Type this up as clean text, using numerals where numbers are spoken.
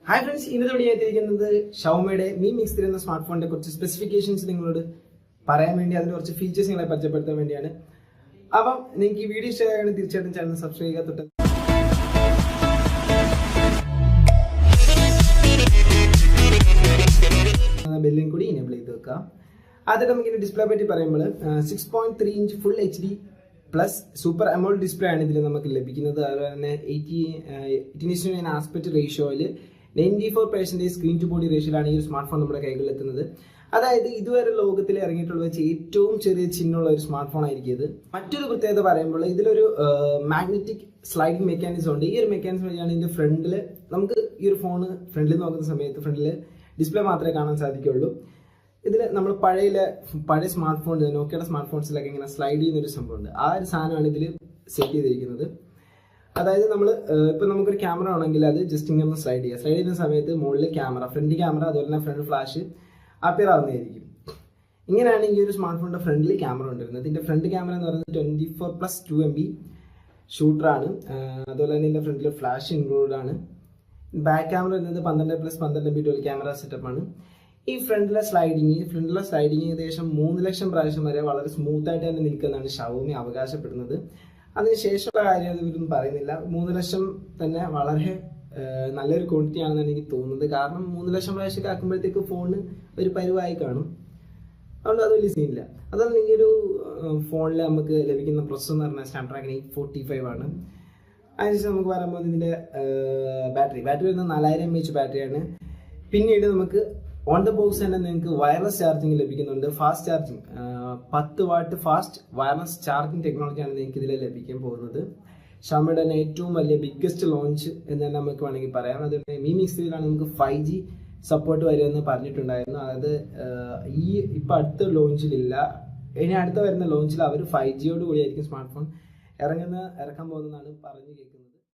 Hi friends, ഇന്നത്തെ video ആയിട്ടിരിക്കുന്നത് ഷവോമിയുടെ Mi Mix 3 എന്ന smart ഫോണിന്റെ കുറച്ച് സ്പെസിഫിക്കേഷൻസ് നിങ്ങളോട് പറയാൻ വേണ്ടി അതിന്റെ കുറച്ച് ഫീച്ചേഴ്സ് നിങ്ങളെ പരിചയപ്പെടുത്താൻ വേണ്ടിയാണ്. അപ്പം നിങ്ങൾക്ക് ഈ വീഡിയോ ഇഷ്ടമായാലും തീർച്ചയായിട്ടും ചാനൽ സബ്സ്ക്രൈബ് ചെയ്യുക, തൊട്ട് ബെല്ലും കൂടി എനേബിൾ ചെയ്ത് വെക്കാം. ആദ്യം നമുക്ക് ഡിസ്പ്ലേ പറ്റി പറയുമ്പോൾ 6.3 inch full HD plus super AMOLED display ആണ് ഇതിൽ നമുക്ക് ലഭിക്കുന്നത്. അതുപോലെ തന്നെ 18:9 ആസ്പെക്ട് റേഷ്യോയിൽ 94% സ്ക്രീൻ ടു ബോഡി റേഷ്യോയിലാണ് ഈ ഒരു സ്മാർട്ട് ഫോൺ നമ്മുടെ കൈകളിൽ എത്തുന്നത്. അതായത് ഇതുവരെ ലോകത്തിൽ ഇറങ്ങിയിട്ടുള്ള വെച്ച് ഏറ്റവും ചെറിയ ചിഹ്നമുള്ള ഒരു സ്മാർട്ട് ഫോൺ ആയിരിക്കും ഇത്. മറ്റൊരു പ്രത്യേകത പറയുമ്പോൾ ഇതിലൊരു മാഗ്നറ്റിക് സ്ലൈഡിംഗ് മെക്കാനിസം ഉണ്ട്. ഈ ഒരു മെക്കാനിസം വഴിയാണ് ഇതിന്റെ ഫ്രണ്ടിൽ നമുക്ക് ഈ ഒരു ഫോൺ ഫ്രണ്ടിൽ നോക്കുന്ന സമയത്ത് ഫ്രണ്ടിൽ ഡിസ്പ്ലേ മാത്രമേ കാണാൻ സാധിക്കുള്ളൂ. ഇതിൽ നമ്മൾ പഴയ സ്മാർട്ട് ഫോൺ നോക്കിയുടെ സ്മാർട്ട് ഫോൺസിലൊക്കെ ഇങ്ങനെ സ്ലൈഡ് ചെയ്യുന്ന ഒരു സംഭവമുണ്ട്. ആ ഒരു സാധനമാണ് ഇതിൽ സെറ്റ് ചെയ്തിരിക്കുന്നത്. അതായത് നമ്മൾ ഇപ്പം നമുക്കൊരു ക്യാമറ ആണെങ്കിൽ അത് ജസ്റ്റ് ഇങ്ങനെ സ്ലൈഡ് ചെയ്യുന്ന സമയത്ത് മുകളിൽ ക്യാമറ, ഫ്രണ്ട് ക്യാമറ, അതുപോലെ തന്നെ ഫ്രണ്ട് ഫ്ലാഷ് അപ്പിയർ ആവുന്നതായിരിക്കും. ഇങ്ങനെയാണ് ഈ ഒരു സ്മാർട്ട് ഫോണിന്റെ ഫ്രണ്ടിൽ ക്യാമറ ഉണ്ടായിരുന്നത്. ഇതിന്റെ ഫ്രണ്ട് ക്യാമറ എന്ന് പറയുന്നത് 24+2 MB ഷൂട്ടറാണ്. അതുപോലെ തന്നെ ഇതിന്റെ ഫ്രണ്ടിൽ ഫ്ലാഷ് ഇൻക്ലൂഡ് ആണ്. ബാക്ക് ക്യാമറ വരുന്നത് 12+12 MB ഡുവൽ ക്യാമറ സെറ്റപ്പാണ്. ഈ ഫ്രണ്ടിലെ സ്ലൈഡിങ് ഏകദേശം 3 ലക്ഷം പ്രാവശ്യം വരെ വളരെ സ്മൂത്ത് ആയിട്ട് തന്നെ നിൽക്കുന്നതാണ് ഷവോമി അവകാശപ്പെടുന്നത്. അതിനുശേഷമുള്ള കാര്യം ഇവരൊന്നും പറയുന്നില്ല. 3 ലക്ഷം തന്നെ വളരെ നല്ലൊരു ക്വാണ്ടിറ്റി ആണെന്നാണ് എനിക്ക് തോന്നുന്നത്. കാരണം 3 ലക്ഷം പ്രാവശ്യമൊക്കെ ആക്കുമ്പോഴത്തേക്ക് ഫോണ് ഒരു പരുവായി കാണും. അതുകൊണ്ട് അത് വലിയ സീനില്ല. അതുപോലെ ഈ ഒരു ഫോണിൽ നമുക്ക് ലഭിക്കുന്ന പ്രോസസ്സർ എന്ന് പറഞ്ഞാൽ സ്നാപ്ഡ്രാഗൺ 845 ആണ്. അതിനുശേഷം നമുക്ക് പറയുമ്പോൾ ഇതിന്റെ ബാറ്ററി വരുന്നത് 4000 mAh ബാറ്ററിയാണ്. പിന്നീട് നമുക്ക് ഓൺ ദ ബോക്സ് തന്നെ നിങ്ങൾക്ക് വയർലെസ് ചാർജിങ് ലഭിക്കുന്നുണ്ട്. Fast charging 10 watt fast wireless charging ടെക്നോളജിയാണ് നിങ്ങൾക്ക് ഇതിൽ ലഭിക്കാൻ പോകുന്നത്. ഷവോമിയുടെ തന്നെ ഏറ്റവും വലിയ ബിഗ്ഗസ്റ്റ് ലോഞ്ച് എന്ന് തന്നെ നമുക്ക് വേണമെങ്കിൽ പറയാം. അതുപോലെ Mi Mix 3 നമുക്ക് 5G സപ്പോർട്ട് വരുമെന്ന് പറഞ്ഞിട്ടുണ്ടായിരുന്നു. അതായത് ഇപ്പൊ അടുത്ത ലോഞ്ചിലില്ല, ഇനി അടുത്ത വരുന്ന ലോഞ്ചിൽ അവർ 5Gയോട് കൂടിയായിരിക്കും സ്മാർട്ട് ഫോൺ ഇറക്കാൻ പോകുന്നതാണ് പറഞ്ഞു കേൾക്കുന്നത്.